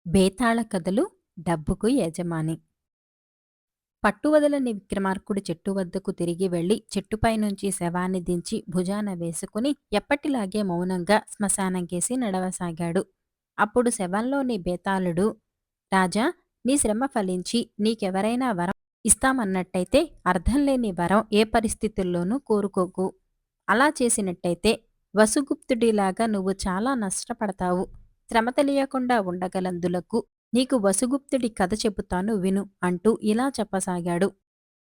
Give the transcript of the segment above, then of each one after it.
బేతాళ కథలు డబ్బుకు యజమాని. పట్టువదలని విక్రమార్కుడు చెట్టు వద్దకు తిరిగి వెళ్లి చెట్టుపై నుంచి శవాన్ని దించి భుజాన వేసుకుని ఎప్పటిలాగే మౌనంగా శ్మశానంకేసి నడవసాగాడు. అప్పుడు శవంలోని బేతాళుడు, రాజా, నీ శ్రమ ఫలించి నీకెవరైనా వరం ఇస్తామన్నట్టయితే అర్థంలేని వరం ఏ పరిస్థితుల్లోనూ కోరుకోకు. అలా చేసినట్టయితే వసుగుప్తుడిలాగా నువ్వు చాలా నష్టపడతావు. శ్రమ తెలియకుండా ఉండగలందులకు నీకు వసుగుప్తుడి కథ చెబుతాను విను అంటూ ఇలా చెప్పసాగాడు.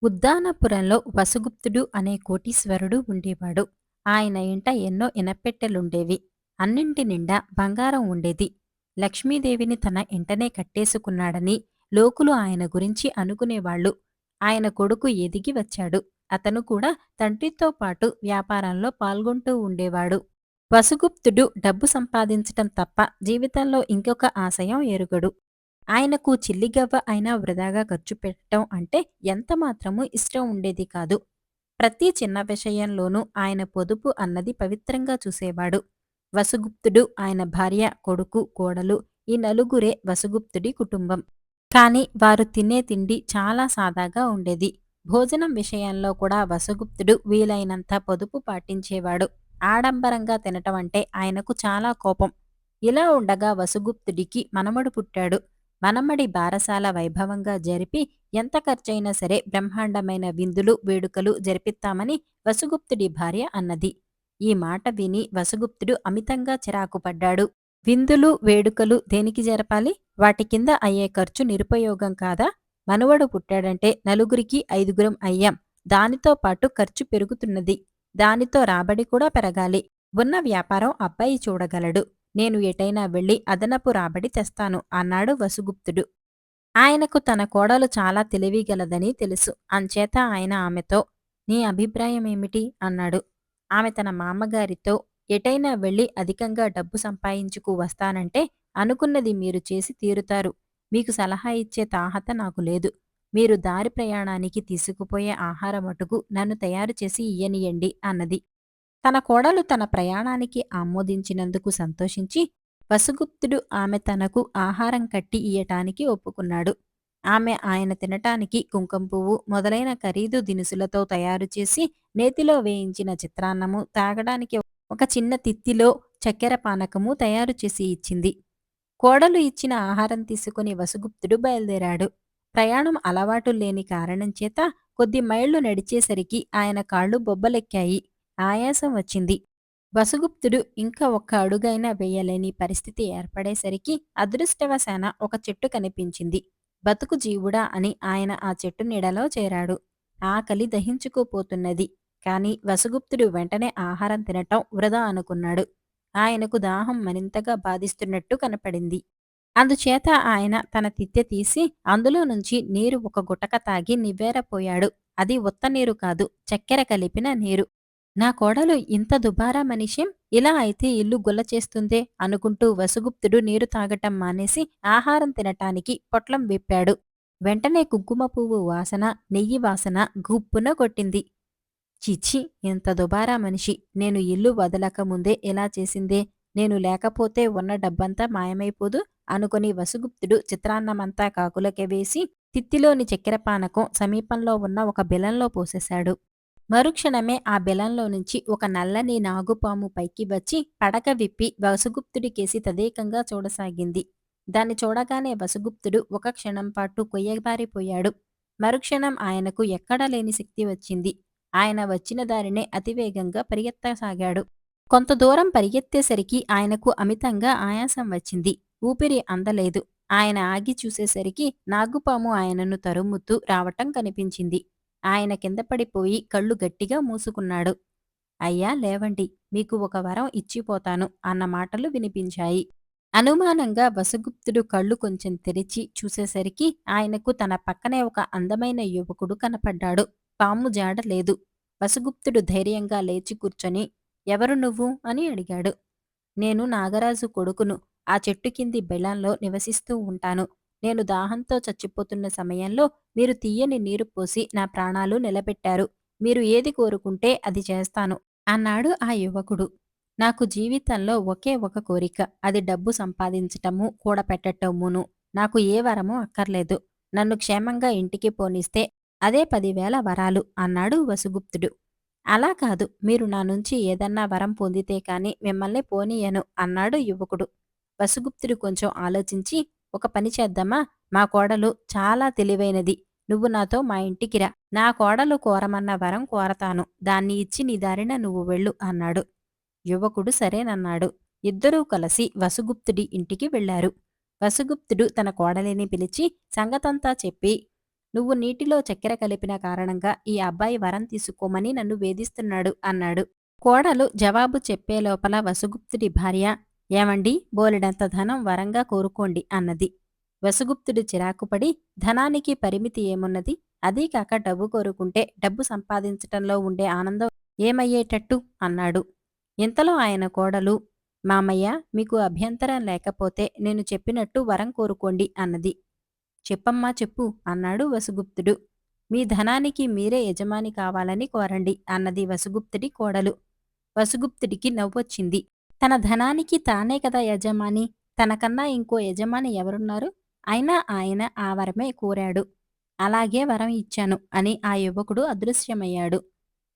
ఉద్దానపురంలో వసుగుప్తుడు అనే కోటీశ్వరుడు ఉండేవాడు. ఆయన ఇంట ఎన్నో ఇనప్పెట్టెలుండేవి. అన్నింటి నిండా బంగారం ఉండేది. లక్ష్మీదేవిని తన ఇంటనే కట్టేసుకున్నాడని లోకులు ఆయన గురించి అనుకునేవాళ్లు. ఆయన కొడుకు ఎదిగి వచ్చాడు. అతను కూడా తండ్రితో పాటు వ్యాపారంలో పాల్గొంటూ ఉండేవాడు. వసుగుప్తుడు డబ్బు సంపాదించటం తప్ప జీవితంలో ఇంకొక ఆశయం ఎరుగడు. ఆయనకు చిల్లిగవ్వ అయినా వృధాగా ఖర్చు పెట్టడం అంటే ఎంతమాత్రమూ ఇష్టం ఉండేది కాదు. ప్రతి చిన్న విషయంలోనూ ఆయన పొదుపు అన్నది పవిత్రంగా చూసేవాడు. వసుగుప్తుడు, ఆయన భార్య, కొడుకు, కోడలు ఈ నలుగురే వసుగుప్తుడి కుటుంబం. కాని వారు తినే తిండి చాలా సాదాగా ఉండేది. భోజనం విషయంలో కూడా వసుగుప్తుడు వీలైనంత పొదుపు పాటించేవాడు. ఆడంబరంగా తినటం అంటే ఆయనకు చాలా కోపం. ఇలా ఉండగా వసుగుప్తుడికి మనమడు పుట్టాడు. మనమడి బారసాల వైభవంగా జరిపి ఎంత ఖర్చైనా సరే బ్రహ్మాండమైన విందులు వేడుకలు జరిపిస్తామని వసుగుప్తుడి భార్య అన్నది. ఈ మాట విని వసుగుప్తుడు అమితంగా చిరాకుపడ్డాడు. విందులు వేడుకలు దేనికి జరపాలి? వాటి కింద అయ్యే ఖర్చు నిరుపయోగం కాదా? మనవడు పుట్టాడంటే నలుగురికి ఐదుగురం అయ్యాం. దానితో పాటు ఖర్చు పెరుగుతున్నది. దానితో రాబడి కూడా పెరగాలి. ఉన్న వ్యాపారం అబ్బాయి చూడగలడు. నేను ఎటైనా వెళ్ళి అదనపు రాబడి తెస్తాను అన్నాడు వసుగుప్తుడు. ఆయనకు తన కోడలు చాలా తెలివిగలదని తెలుసు. అంచేత ఆయన ఆమెతో, నీ అభిప్రాయమేమిటి అన్నాడు. ఆమె తన మామగారితో, ఎటైనా వెళ్ళి అధికంగా డబ్బు సంపాదించుకు వస్తానంటే అనుకున్నది మీరు చేసి తీరుతారు. మీకు సలహా ఇచ్చే తాహత నాకు లేదు. మీరు దారి ప్రయాణానికి తీసుకుపోయే ఆహారం మటుకు నన్ను తయారు చేసి ఇయ్యనియండి అన్నది. తన కోడలు తన ప్రయాణానికి ఆమోదించినందుకు సంతోషించి వసుగుప్తుడు ఆమె తనకు ఆహారం కట్టి ఇయ్యటానికి ఒప్పుకున్నాడు. ఆమె ఆయన తినటానికి కుంకుమ పువ్వు మొదలైన ఖరీదు దినుసులతో తయారుచేసి నేతిలో వేయించిన చిత్రాన్నము, తాగడానికి ఒక చిన్న తిత్తిలో చక్కెర పానకము తయారుచేసి ఇచ్చింది. కోడలు ఇచ్చిన ఆహారం తీసుకుని వసుగుప్తుడు బయలుదేరాడు. ప్రయాణం అలవాటు లేని కారణం చేత కొద్ది మైళ్లు నడిచేసరికి ఆయన కాళ్ళు బొబ్బలెక్కాయి. ఆయాసం వచ్చింది. వసుగుప్తుడు ఇంకా ఒక్క అడుగైనా వేయలేని పరిస్థితి ఏర్పడేసరికి అదృష్టవశాన ఒక చెట్టు కనిపించింది. బతుకు జీవుడా అని ఆయన ఆ చెట్టు నీడలో చేరాడు. ఆకలి దహించుకుపోతున్నది. కాని వసుగుప్తుడు వెంటనే ఆహారం తినటం వృధా అనుకున్నాడు. ఆయనకు దాహం మరింతగా బాధిస్తున్నట్టు కనపడింది. అందుచేత ఆయన తన తిత్తె తీసి అందులో నుంచి నీరు ఒక గుటక తాగి నివ్వెరపోయాడు. అది ఉత్త నీరు కాదు, చక్కెర కలిపిన నీరు. నా కోడలు ఇంత దుబారా మనిషేం, ఇలా అయితే ఇల్లు గుల్ల చేస్తుందే అనుకుంటూ వసుగుప్తుడు నీరు తాగటం మానేసి ఆహారం తినటానికి పొట్లం విప్పాడు. వెంటనే కుంకుమ పువ్వు వాసన, నెయ్యి వాసన గుప్పున కొట్టింది. చిచ్చి, ఇంత దుబారా మనిషి, నేను ఇల్లు వదలక ముందే ఇలా చేసిందే, నేను లేకపోతే ఉన్న డబ్బంతా మాయమైపోదు అనుకుని వసుగుప్తుడు చిత్రాన్నమంతా కాకులకే వేసి తిత్తిలోని చక్కెర పానకం సమీపంలో ఉన్న ఒక బెలంలో పోసేశాడు. మరుక్షణమే ఆ బెలంలో నుంచి ఒక నల్లని నాగుపాము పైకి వచ్చి పడక విప్పి వసుగుప్తుడికేసి తదేకంగా చూడసాగింది. దాన్ని చూడగానే వసుగుప్తుడు ఒక క్షణం పాటు కొయ్యబారిపోయాడు. మరుక్షణం ఆయనకు ఎక్కడా లేని శక్తి వచ్చింది. ఆయన వచ్చిన దారినే అతివేగంగా పరిగెత్తసాగాడు. కొంత దూరం పరిగెత్తేసరికి ఆయనకు అమితంగా ఆయాసం వచ్చింది. ఊపిరి అందలేదు. ఆయన ఆగి చూసేసరికి నాగుపాము ఆయనను తరుముతూ రావటం కనిపించింది. ఆయన కింద పడిపోయి కళ్ళు గట్టిగా మూసుకున్నాడు. అయ్యా లేవండి, మీకు ఒక వరం ఇచ్చిపోతాను అన్న మాటలు వినిపించాయి. అనుమానంగా వసుగుప్తుడు కళ్ళు కొంచెం తెరిచి చూసేసరికి ఆయనకు తన పక్కనే ఒక అందమైన యువకుడు కనపడ్డాడు. పాము జాడ లేదు. వసుగుప్తుడు ధైర్యంగా లేచి కూర్చొని, ఎవరు నువ్వు అని అడిగాడు. నేను నాగరాజు కొడుకును. ఆ చెట్టు కింది బెలంలో నివసిస్తూ ఉంటాను. నేను దాహంతో చచ్చిపోతున్న సమయంలో మీరు తియ్యని నీరు పోసి నా ప్రాణాలు నిలబెట్టారు. మీరు ఏది కోరుకుంటే అది చేస్తాను అన్నాడు ఆ యువకుడు. నాకు జీవితంలో ఒకే ఒక కోరిక. అది డబ్బు సంపాదించటము, కూడపెట్టటమును. నాకు ఏ వరమూ అక్కర్లేదు. నన్ను క్షేమంగా ఇంటికి పోనిస్తే అదే 10,000 వరాలు అన్నాడు వసుగుప్తుడు. అలా కాదు. మీరు నా నుంచి ఏదన్నా వరం పొందితే కాని మిమ్మల్ని పోనీయను అన్నాడు యువకుడు. వసుగుప్తుడు కొంచెం ఆలోచించి, ఒక పని చేద్దామా? మా కోడలు చాలా తెలివైనది. నువ్వు నాతో మా ఇంటికి రా. నా కోడలు కోరమన్న వరం కోరతాను. దాన్ని ఇచ్చి నీ దారిన నువ్వు వెళ్ళు అన్నాడు. యువకుడు సరేనన్నాడు. ఇద్దరూ కలిసి వసుగుప్తుడి ఇంటికి వెళ్లారు. వసుగుప్తుడు తన కోడలిని పిలిచి సంగతంతా చెప్పి, నువ్వు నీటిలో చక్కెర కలిపిన కారణంగా ఈ అబ్బాయి వరం తీసుకోమని నన్ను వేధిస్తున్నాడు అన్నాడు. కోడలు జవాబు చెప్పే లోపల వసుగుప్తుడి భార్య, ఏమండి, బోలెడంత ధనం వరంగా కోరుకోండి అన్నది. వసుగుప్తుడు చిరాకుపడి, ధనానికి పరిమితి ఏమున్నది? అదీకాక డబ్బు కోరుకుంటే డబ్బు సంపాదించటంలో ఉండే ఆనందం ఏమయ్యేటట్టు అన్నాడు. ఇంతలో ఆయన కోడలు, మామయ్య, మీకు అభ్యంతరం లేకపోతే నేను చెప్పినట్టు వరం కోరుకోండి అన్నది. చెప్పమ్మా చెప్పు అన్నాడు వసుగుప్తుడు. మీ ధనానికి మీరే యజమాని కావాలని కోరండి అన్నది వసుగుప్తుడి కోడలు. వసుగుప్తుడికి నవ్వొచ్చింది. తన ధనానికి తానే కదా యజమాని. తనకన్నా ఇంకో యజమాని ఎవరున్నారు? అయినా ఆయన ఆ వరమే కోరాడు. అలాగే వరం ఇచ్చాను అని ఆ యువకుడు అదృశ్యమయ్యాడు.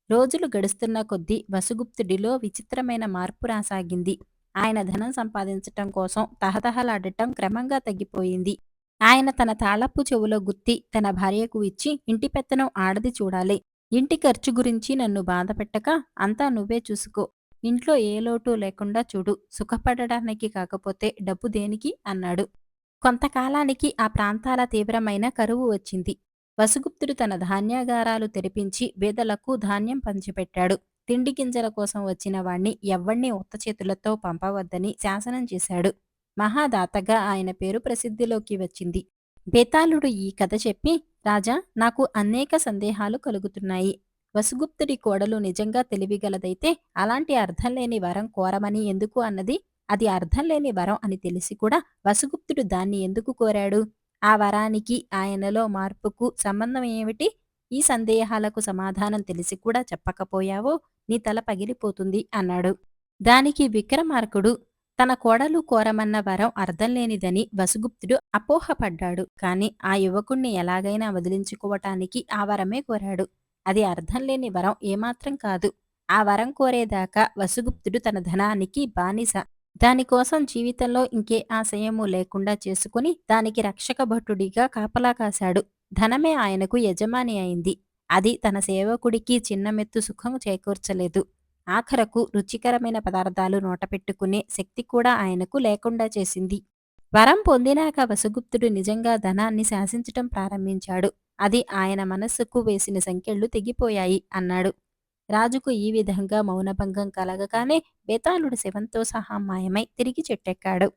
రోజులు గడుస్తున్న కొద్దీ వసుగుప్తుడిలో విచిత్రమైన మార్పు రాసాగింది. ఆయన ధనం సంపాదించటం కోసం తహతహలాడటం క్రమంగా తగ్గిపోయింది. ఆయన తన తాళపు చెవులో గుత్తి తన భార్యకు ఇచ్చి, ఇంటి పెత్తనం ఆడది చూడాలి. ఇంటి ఖర్చు గురించి నన్ను బాధపెట్టక అంతా నువ్వే చూసుకో. ఇంట్లో ఏ లోటు లేకుండా చూడు. సుఖపడడానికి కాకపోతే డబ్బు దేనికి అన్నాడు. కొంతకాలానికి ఆ ప్రాంతాల తీవ్రమైన కరువు వచ్చింది. వసుగుప్తుడు తన ధాన్యాగారాలు తెరిపించి బీదలకు ధాన్యం పంచిపెట్టాడు. తిండి గింజల కోసం వచ్చిన వాణ్ణి ఎవ్వణ్ణి ఉత్త చేతులతో పంపవద్దని శాసనం చేశాడు. మహాదాతగా ఆయన పేరు ప్రసిద్ధిలోకి వచ్చింది. బేతాళుడు ఈ కథ చెప్పి, రాజా, నాకు అనేక సందేహాలు కలుగుతున్నాయి. వసుగుప్తుడి కోడలు నిజంగా తెలివిగలదైతే అలాంటి అర్థంలేని వరం కోరమని ఎందుకు అన్నది? అది అర్థంలేని వరం అని తెలిసి కూడా వసుగుప్తుడు దాన్ని ఎందుకు కోరాడు? ఆ వరానికి ఆయనలో మార్పుకు సంబంధం ఏమిటి? ఈ సందేహాలకు సమాధానం తెలిసి కూడా చెప్పకపోయావో నీ తల పగిలిపోతుంది అన్నాడు. దానికి విక్రమార్కుడు, తన కోడలు కోరమన్న వరం అర్థంలేనిదని వసుగుప్తుడు అపోహపడ్డాడు. కాని ఆ యువకుణ్ణి ఎలాగైనా వదిలించుకోవటానికి ఆ వరమే కోరాడు. అది అర్థంలేని వరం ఏమాత్రం కాదు. ఆ వరం కోరేదాకా వసుగుప్తుడు తన ధనానికి బానిస. దానికోసం జీవితంలో ఇంకే ఆశయమూ లేకుండా చేసుకుని దానికి రక్షక భటుడిగా కాపలా కాశాడు. ధనమే ఆయనకు యజమాని అయింది. అది తన సేవకుడికి చిన్నమెత్తు సుఖం చేకూర్చలేదు. ఆఖరకు రుచికరమైన పదార్థాలు నోటపెట్టుకునే శక్తి కూడా ఆయనకు లేకుండా చేసింది. వరం పొందినాక వసుగుప్తుడు నిజంగా ధనాన్ని శాసించటం ప్రారంభించాడు. అది ఆయన మనస్సుకు వేసిన సంకెళ్ళు తెగిపోయాయి అన్నాడు. రాజుకు ఈ విధంగా మౌనభంగం కలగగానే బేతాళుడు శవంతో సహా మాయమై తిరిగి చెట్టెక్కాడు.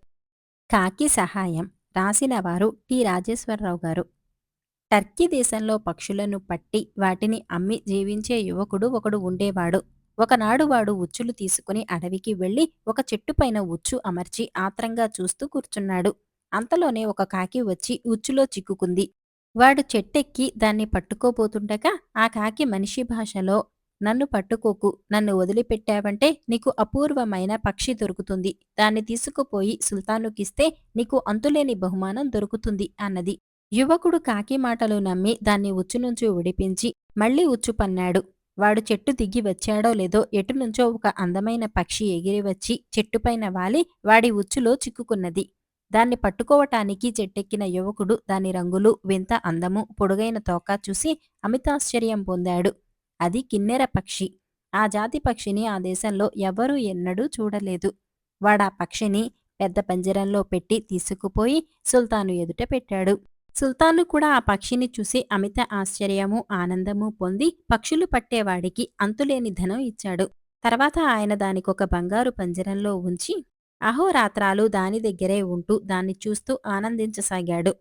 కాకి సహాయం. రాసినవారు టి రాజేశ్వరరావు గారు. టర్కీ దేశంలో పక్షులను పట్టి వాటిని అమ్మి జీవించే యువకుడు ఒకడు ఉండేవాడు. ఒకనాడు వాడు ఉచ్చులు తీసుకుని అడవికి వెళ్లి ఒక చెట్టుపైన ఉచ్చు అమర్చి ఆత్రంగా చూస్తూ కూర్చున్నాడు. అంతలోనే ఒక కాకి వచ్చి ఉచ్చులో చిక్కుకుంది. వాడు చెట్టెక్కి దాన్ని పట్టుకోబోతుండగా ఆ కాకి మనిషి భాషలో, నన్ను పట్టుకోకు, నన్ను వదిలిపెట్టావంటే నీకు అపూర్వమైన పక్షి దొరుకుతుంది. దాన్ని తీసుకుపోయి సుల్తానుకిస్తే నీకు అంతులేని బహుమానం దొరుకుతుంది అన్నది. యువకుడు కాకి మాటలు నమ్మి దాన్ని ఉచ్చు నుంచి విడిపించి మళ్లీ ఉచ్చు పన్నాడు. వాడు చెట్టు దిగి వచ్చాడో లేదో ఎటునుంచో ఒక అందమైన పక్షి ఎగిరివచ్చి చెట్టుపైన వాలి వాడి ఉచ్చులో చిక్కుకున్నది. దాన్ని పట్టుకోవటానికి చెట్టెక్కిన యువకుడు దాని రంగులు, వింత అందము, పొడుగైన తోక చూసి అమితాశ్చర్యం పొందాడు. అది కిన్నెర పక్షి. ఆ జాతి పక్షిని ఆ దేశంలో ఎవరూ ఎన్నడూ చూడలేదు. వాడా పక్షిని పెద్ద పంజరంలో పెట్టి తీసుకుపోయి సుల్తాను ఎదుట పెట్టాడు. సుల్తాను కూడా ఆ పక్షిని చూసి అమిత ఆశ్చర్యము, ఆనందము పొంది పక్షులు పట్టేవాడికి అంతులేని ధనం ఇచ్చాడు. తర్వాత ఆయన దానికొక బంగారు పంజరంలో ఉంచి అహోరాత్రాలు దాని దగ్గరే ఉంటూ దాన్ని చూస్తూ ఆనందించసాగాడు.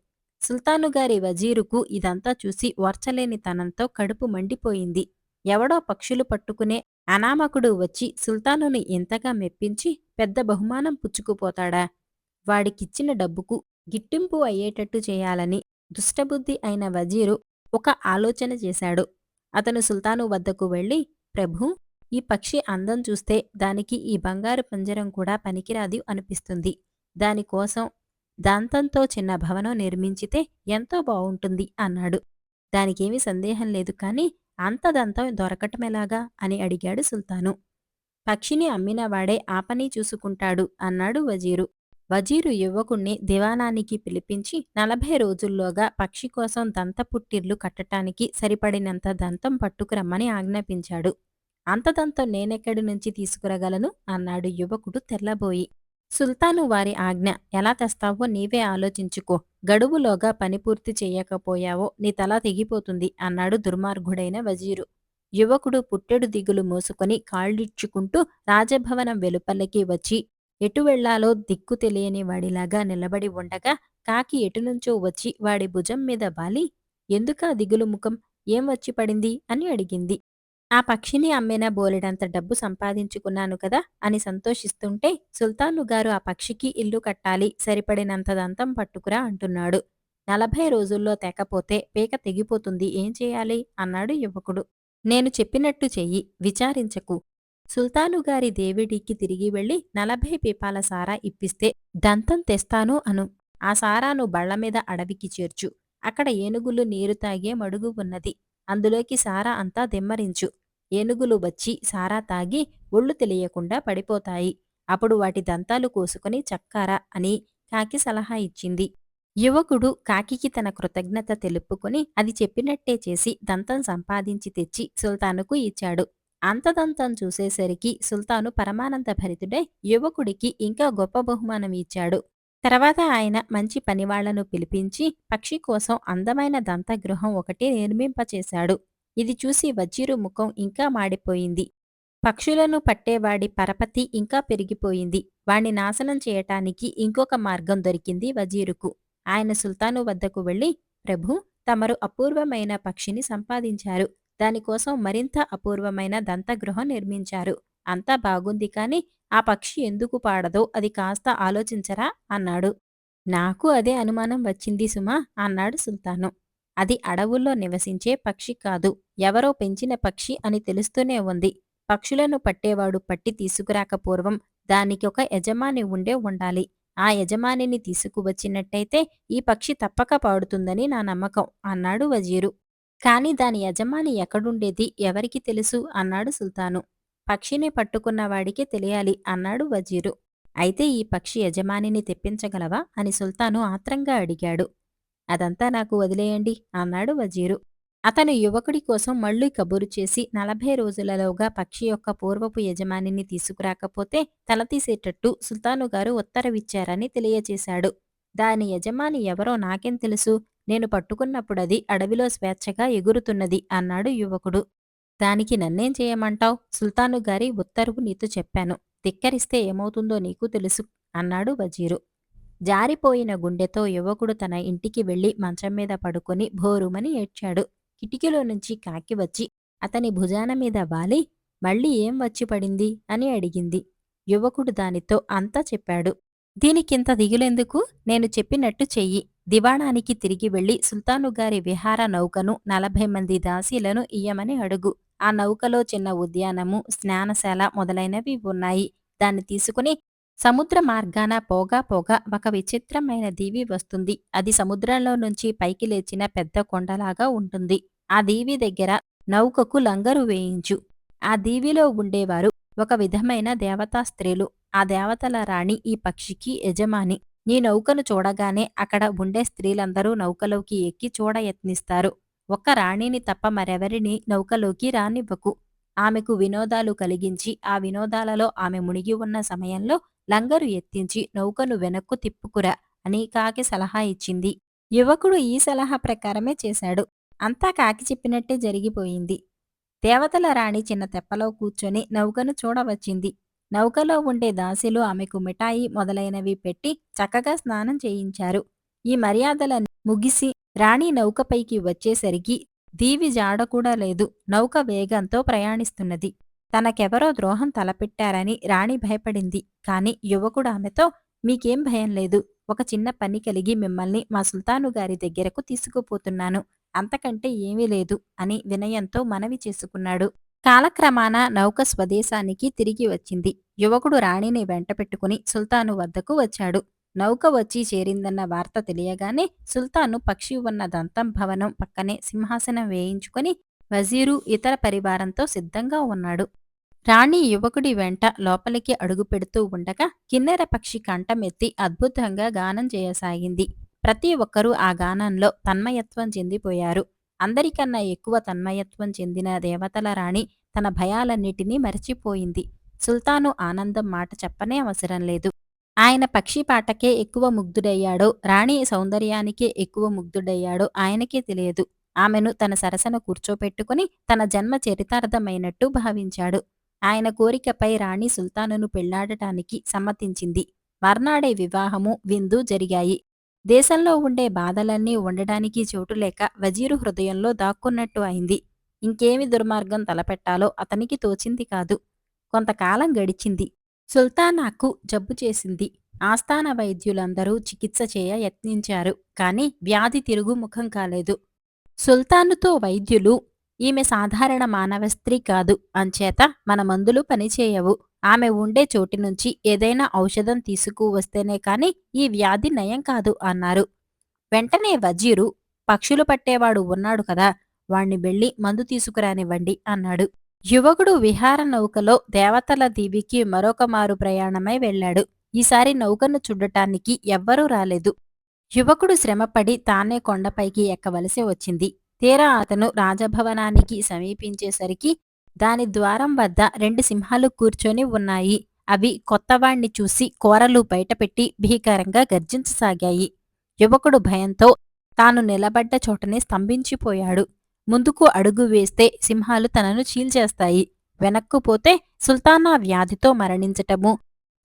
సుల్తాను గారి వజీరుకు ఇదంతా చూసి ఓర్చలేని తనంతో కడుపు మండిపోయింది. ఎవడో పక్షులు పట్టుకునే అనామకుడు వచ్చి సుల్తానుని ఇంతగా మెప్పించి పెద్ద బహుమానం పుచ్చుకుపోతాడా? వాడికిచ్చిన డబ్బుకు గిట్టింపు అయ్యేటట్టు చేయాలని దుష్టబుద్ధి అయిన వజీరు ఒక ఆలోచన చేశాడు. అతను సుల్తాను వద్దకు వెళ్ళి, ప్రభూ, ఈ పక్షి అందం చూస్తే దానికి ఈ బంగారు పంజరం కూడా పనికిరాదు అనిపిస్తుంది. దానికోసం దంతంతో చిన్న భవనం నిర్మించితే ఎంతో బావుంటుంది అన్నాడు. దానికేమీ సందేహం లేదు కానీ అంత దంతం దొరకటమెలాగా అని అడిగాడు సుల్తాను. పక్షిని అమ్మినవాడే ఆ పని చూసుకుంటాడు అన్నాడు వజీరు. వజీరు యువకుణ్ణి దివాణానికి పిలిపించి 40 రోజుల్లోగా పక్షి కోసం దంతపుట్టిర్లు కట్టటానికి సరిపడినంత దంతం పట్టుకురమ్మని ఆజ్ఞాపించాడు. అంత దంతం నేనెక్కడి నుంచి తీసుకురగలను అన్నాడు యువకుడు తెల్లబోయి. సుల్తాను వారి ఆజ్ఞ ఎలా తెస్తావో నీవే ఆలోచించుకో. గడువులోగా పని పూర్తి చెయ్యకపోయావో నీ తల తెగిపోతుంది అన్నాడు దుర్మార్గుడైన వజీరు. యువకుడు పుట్టెడు దిగులు మోసుకొని కాళ్ళిడ్చుకుంటూ రాజభవనం వెలుపలికి వచ్చి ఎటు వెళ్లాలో దిక్కు తెలియని వాడిలాగా నిలబడి ఉండగా కాకి ఎటునుంచో వచ్చి వాడి భుజం మీద వాలి, ఎందుకా దిగులు ముఖం, ఏం వచ్చి పడింది అని అడిగింది. ఆ పక్షిని అమ్మినా బోలెడంత డబ్బు సంపాదించుకున్నాను కదా అని సంతోషిస్తుంటే సుల్తాను గారు ఆ పక్షికి ఇల్లు కట్టాలి, సరిపడినంత దంతం పట్టుకురా అంటున్నాడు. 40 రోజుల్లో తేకపోతే పీక తెగిపోతుంది, ఏం చేయాలి అన్నాడు యువకుడు. నేను చెప్పినట్టు చెయ్యి, విచారించకు. సుల్తానుగారి దేవిడికి తిరిగి వెళ్ళి 40 పీపాల సారా ఇప్పిస్తే దంతం తెస్తాను అను. ఆ సారాను బళ్లమీద అడవికి చేర్చు. అక్కడ ఏనుగులు నీరు తాగే మడుగు ఉన్నది. అందులోకి సారా అంతా దిమ్మరించు. ఏనుగులు వచ్చి సారా తాగి ఒళ్ళు తెలియకుండా పడిపోతాయి. అప్పుడు వాటి దంతాలు కోసుకుని చక్కారా అని కాకి సలహా ఇచ్చింది. యువకుడు కాకికి తన కృతజ్ఞత తెలుపుకొని అది చెప్పినట్టే చేసి దంతం సంపాదించి తెచ్చి సుల్తానుకు ఇచ్చాడు. అంత దంతం చూసేసరికి సుల్తాను పరమానంద భరితుడై యువకుడికి ఇంకా గొప్ప బహుమానం ఇచ్చాడు. తర్వాత ఆయన మంచి పనివాళ్లను పిలిపించి పక్షి కోసం అందమైన దంతగృహం ఒకటి నిర్మింపచేశాడు. ఇది చూసి వజీరు ముఖం ఇంకా మాడిపోయింది. పక్షులను పట్టేవాడి పరపతి ఇంకా పెరిగిపోయింది. వాణ్ణి నాశనం చేయటానికి ఇంకొక మార్గం దొరికింది వజీరుకు. ఆయన సుల్తాను వద్దకు వెళ్ళి, ప్రభూ, తమరు అపూర్వమైన పక్షిని సంపాదించారు. దానికోసం మరింత అపూర్వమైన దంతగృహం నిర్మించారు. అంతా బాగుంది కాని ఆ పక్షి ఎందుకు పాడదో అది కాస్త ఆలోచించరా అన్నాడు. నాకు అదే అనుమానం వచ్చింది సుమా అన్నాడు సుల్తాను. అది అడవుల్లో నివసించే పక్షి కాదు, ఎవరో పెంచిన పక్షి అని తెలుస్తూనే ఉంది. పక్షులను పట్టేవాడు పట్టి తీసుకురాక పూర్వం దానికొక యజమాని ఉండే ఉండాలి. ఆ యజమానిని తీసుకువచ్చినట్టయితే ఈ పక్షి తప్పక పాడుతుందని నా నమ్మకం అన్నాడు వజీరు. కాని దాని యజమాని ఎక్కడుండేది ఎవరికి తెలుసు అన్నాడు సుల్తాను. పక్షిని పట్టుకున్నవాడికే తెలియాలి అన్నాడు వజీరు. అయితే ఈ పక్షి యజమానిని తెప్పించగలవా అని సుల్తాను ఆత్రంగా అడిగాడు. అదంతా నాకు వదిలేయండి అన్నాడు వజీరు. అతను యువకుడి కోసం మళ్ళీ కబురు చేసి 40 రోజులలోగా పక్షి యొక్క పూర్వపు యజమానిని తీసుకురాకపోతే తలతీసేటట్టు సుల్తానుగారు ఉత్తరవిచ్చారని తెలియచేశాడు. దాని యజమాని ఎవరో నాకేం తెలుసు, నేను పట్టుకున్నప్పుడది అడవిలో స్వేచ్ఛగా ఎగురుతున్నది అన్నాడు యువకుడు. దానికి నన్నేం చేయమంటావ్, సుల్తానుగారి ఉత్తరువు నీతో చెప్పాను. ధిక్కరిస్తే ఏమవుతుందో నీకు తెలుసు అన్నాడు వజీరు. జారిపోయిన గుండెతో యువకుడు తన ఇంటికి వెళ్లి మంచం మీద పడుకొని భోరుమని ఏడ్చాడు. కిటికీలో నుంచి కాకి వచ్చి అతని భుజాన మీద వాలి, మళ్ళీ ఏం వచ్చి పడింది అని అడిగింది. యువకుడు దానితో అంతా చెప్పాడు. దీనికింత దిగులెందుకు, నేను చెప్పినట్టు చెయ్యి. దివాణానికి తిరిగి వెళ్లి సుల్తానుగారి విహార నౌకను 40 మంది దాసీలను ఇయ్యమని అడుగు. ఆ నౌకలో చిన్న ఉద్యానము, స్నానశాల మొదలైనవి ఉన్నాయి. దాన్ని తీసుకుని సముద్ర మార్గాన పోగా పోగా ఒక విచిత్రమైన దీవి వస్తుంది. అది సముద్రంలో నుంచి పైకి లేచిన పెద్ద కొండలాగా ఉంటుంది. ఆ దీవి దగ్గర నౌకకు లంగరు వేయించు. ఆ దీవిలో ఉండేవారు ఒక విధమైన దేవతా స్త్రీలు. ఆ దేవతల రాణి ఈ పక్షికి యజమాని. నీ నౌకను చూడగానే అక్కడ ఉండే స్త్రీలందరూ నౌకలోకి ఎక్కి చూడయత్నిస్తారు. ఒక్క రాణిని తప్ప మరెవరిని నౌకలోకి రానివ్వకు. ఆమెకు వినోదాలు కలిగించి ఆ వినోదాలలో ఆమె మునిగి ఉన్న సమయంలో లంగరు ఎత్తించి నౌకను వెనక్కు తిప్పుకురా అని కాకి సలహా ఇచ్చింది. యువకుడు ఈ సలహా ప్రకారమే చేశాడు. అంతా కాకి చెప్పినట్టే జరిగిపోయింది. దేవతల రాణి చిన్న తెప్పలో కూర్చొని నౌకను చూడవచ్చింది. నౌకలో ఉండే దాసీలు ఆమెకు మిఠాయి మొదలైనవి పెట్టి చక్కగా స్నానం చేయించారు. ఈ మర్యాదలన్నీ ముగిసి రాణి నౌకపైకి వచ్చేసరికి దీవి జాడ కూడా లేదు. నౌక వేగంతో ప్రయాణిస్తున్నది. తనకెవరో ద్రోహం తలపెట్టారని రాణి భయపడింది. కాని యువకుడు ఆమెతో, మీకేం భయం లేదు. ఒక చిన్న పని కలిగి మిమ్మల్ని మా సుల్తానుగారి దగ్గరకు తీసుకుపోతున్నాను. అంతకంటే ఏమీ లేదు అని వినయంతో మనవి చేసుకున్నాడు. కాలక్రమాన నౌక స్వదేశానికి తిరిగి వచ్చింది. యువకుడు రాణిని వెంటపెట్టుకుని సుల్తాను వద్దకు వచ్చాడు. నౌక వచ్చి చేరిందన్న వార్త తెలియగానే సుల్తాను పక్షి ఉన్న దంతం భవనం పక్కనే సింహాసనం వేయించుకొని వజీరు ఇతర పరివారంతో సిద్ధంగా ఉన్నాడు. రాణి యువకుడి వెంట లోపలికి అడుగుపెడుతూ ఉండగా కిన్నెర పక్షి కంఠమెత్తి అద్భుతంగా గానం చేయసాగింది. ప్రతి ఒక్కరూ ఆ గానంలో తన్మయత్వం చెందిపోయారు. అందరికన్నా ఎక్కువ తన్మయత్వం చెందిన దేవతల రాణి తన భయాలన్నిటినీ మరచిపోయింది. సుల్తాను ఆనందం మాట చెప్పనే అవసరం లేదు. ఆయన పక్షి పాటకే ఎక్కువ ముగ్ధుడయ్యాడో, రాణి సౌందర్యానికే ఎక్కువ ముగ్ధుడయ్యాడో ఆయనకే తెలియదు. ఆమెను తన సరసన కూర్చోపెట్టుకుని తన జన్మ చరితార్థమైనట్టు భావించాడు. ఆయన కోరికపై రాణి సుల్తానును పెళ్లాడటానికి సమ్మతించింది. మర్నాడే వివాహము, విందు జరిగాయి. దేశంలో ఉండే బాధలన్నీ ఉండడానికి చోటులేక వజీరు హృదయంలో దాక్కున్నట్టు అయింది. ఇంకేమి దుర్మార్గం తలపెట్టాలో అతనికి తోచింది కాదు. కొంతకాలం గడిచింది. సుల్తానాకు జబ్బు చేసింది. ఆస్థాన వైద్యులందరూ చికిత్స చేయ యత్నించారు. కాని వ్యాధి తిరుగుముఖం కాలేదు. సుల్తానుతో వైద్యులు, ఈమె సాధారణ మానవ స్త్రీ కాదు, అంచేత మన మందులు పనిచేయవు. ఆమె ఉండే చోటి నుంచి ఏదైనా ఔషధం తీసుకువస్తేనే కాని ఈ వ్యాధి నయం కాదు అన్నారు. వెంటనే వజీరు, పక్షులు పట్టేవాడు ఉన్నాడు కదా, వాణ్ణి వెళ్ళి మందు తీసుకురానివ్వండి అన్నాడు. యువకుడు విహార నౌకలో దేవతల దీవికి మరొక మారు ప్రయాణమై వెళ్ళాడు. ఈసారి నౌకను చూడటానికి ఎవ్వరూ రాలేదు. యువకుడు శ్రమపడి తానే కొండపైకి ఎక్కవలసి వచ్చింది. తీరా అతను రాజభవనానికి సమీపించేసరికి దాని ద్వారం వద్ద 2 సింహాలు కూర్చొని ఉన్నాయి. అవి కొత్తవాణ్ణి చూసి కోరలు బయటపెట్టి భీకరంగా గర్జించసాగాయి. యువకుడు భయంతో తాను నిలబడ్డ చోటనే స్తంభించిపోయాడు. ముందుకు అడుగు వేస్తే సింహాలు తనను చీల్చేస్తాయి. వెనక్కు పోతే సుల్తానా వ్యాధితో మరణించటము,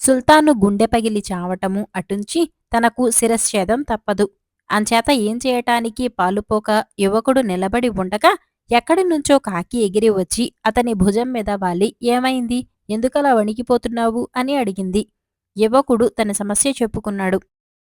సుల్తాను గుండె పగిలి చావటము అటుంచి తనకు శిరశ్ఛేదం తప్పదు. అంచేత ఏం చేయటానికి పాలుపోక యువకుడు నిలబడి ఉండగా ఎక్కడినుంచో కాకి ఎగిరి వచ్చి అతని భుజం మీద వాలి, ఏమైంది, ఎందుకలా వణికిపోతున్నావు అని అడిగింది. యువకుడు తన సమస్య చెప్పుకున్నాడు.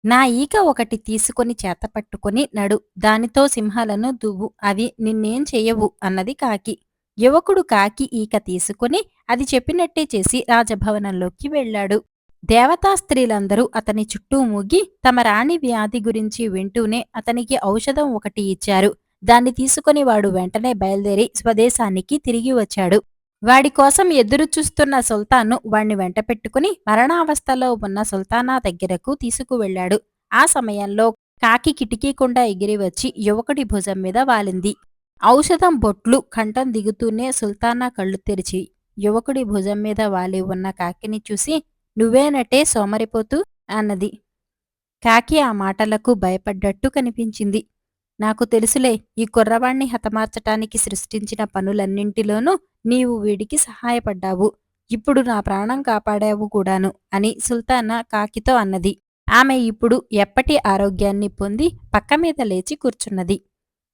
నా ఈక ఒకటి తీసుకొని చేతపట్టుకొని నడు, దానితో సింహాలను దువ్వు, అవి నిన్నేం చెయ్యవు అన్నది కాకి. యువకుడు కాకి ఈక తీసుకుని అది చెప్పినట్టే చేసి రాజభవనంలోకి వెళ్ళాడు. దేవతా స్త్రీలందరూ అతని చుట్టూ మూగి తమ రాణి వ్యాధి గురించి వింటూనే అతనికి ఔషధం ఒకటి ఇచ్చారు. దాన్ని తీసుకుని వాడు వెంటనే బయలుదేరి స్వదేశానికి తిరిగి వచ్చాడు. వాడి కోసం ఎదురుచూస్తున్న సుల్తాను వాణ్ణి వెంటపెట్టుకుని మరణావస్థలో ఉన్న సుల్తానా దగ్గరకు తీసుకువెళ్ళాడు. ఆ సమయంలో కాకి కిటికీకుండా ఎగిరి వచ్చి యువకుడి భుజం మీద వాలింది. ఔషధం బొట్లు కంఠం దిగుతూనే సుల్తానా కళ్ళు తెరిచి యువకుడి భుజం మీద వాలి ఉన్న కాకిని చూసి, నువ్వేనటే సోమరిపోతూ అన్నది. కాకి ఆ మాటలకు భయపడ్డట్టు కనిపించింది. నాకు తెలుసులే, ఈ కుర్రవాణ్ణి హతమార్చటానికి సృష్టించిన పనులన్నింటిలోనూ నీవు వీడికి సహాయపడ్డావు. ఇప్పుడు నా ప్రాణం కాపాడావు కూడాను అని సుల్తానా కాకితో అన్నది. ఆమె ఇప్పుడు ఎప్పటి ఆరోగ్యాన్ని పొంది పక్కమీద లేచి కూర్చున్నది.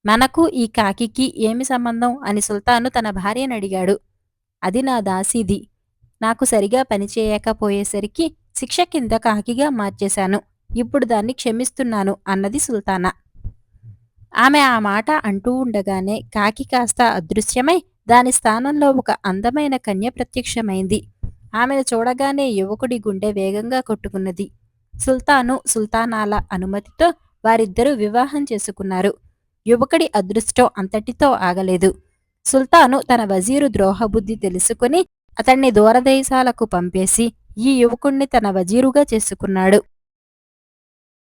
మనకు ఈ కాకికి ఏమి సంబంధం అని సుల్తాను తన భార్యనడిగాడు. అది నా దాసీది. నాకు సరిగా పనిచేయకపోయేసరికి శిక్ష కింద కాకిగా మార్చేశాను. ఇప్పుడు దాన్ని క్షమిస్తున్నాను అన్నది సుల్తానా. ఆమె ఆ మాట అంటూ ఉండగానే కాకి కాస్త అదృశ్యమై దాని స్థానంలో ఒక అందమైన కన్య ప్రత్యక్షమైంది. ఆమెను చూడగానే యువకుడి గుండె వేగంగా కొట్టుకున్నది. సుల్తాను, సుల్తానాల అనుమతితో వారిద్దరూ వివాహం చేసుకున్నారు. యువకుడి అదృష్టం అంతటితో ఆగలేదు. సుల్తాను తన వజీరు ద్రోహబుద్ధి తెలుసుకుని అతణ్ణి దూరదేశాలకు పంపేసి ఈ యువకుణ్ణి తన వజీరుగా చేసుకున్నాడు.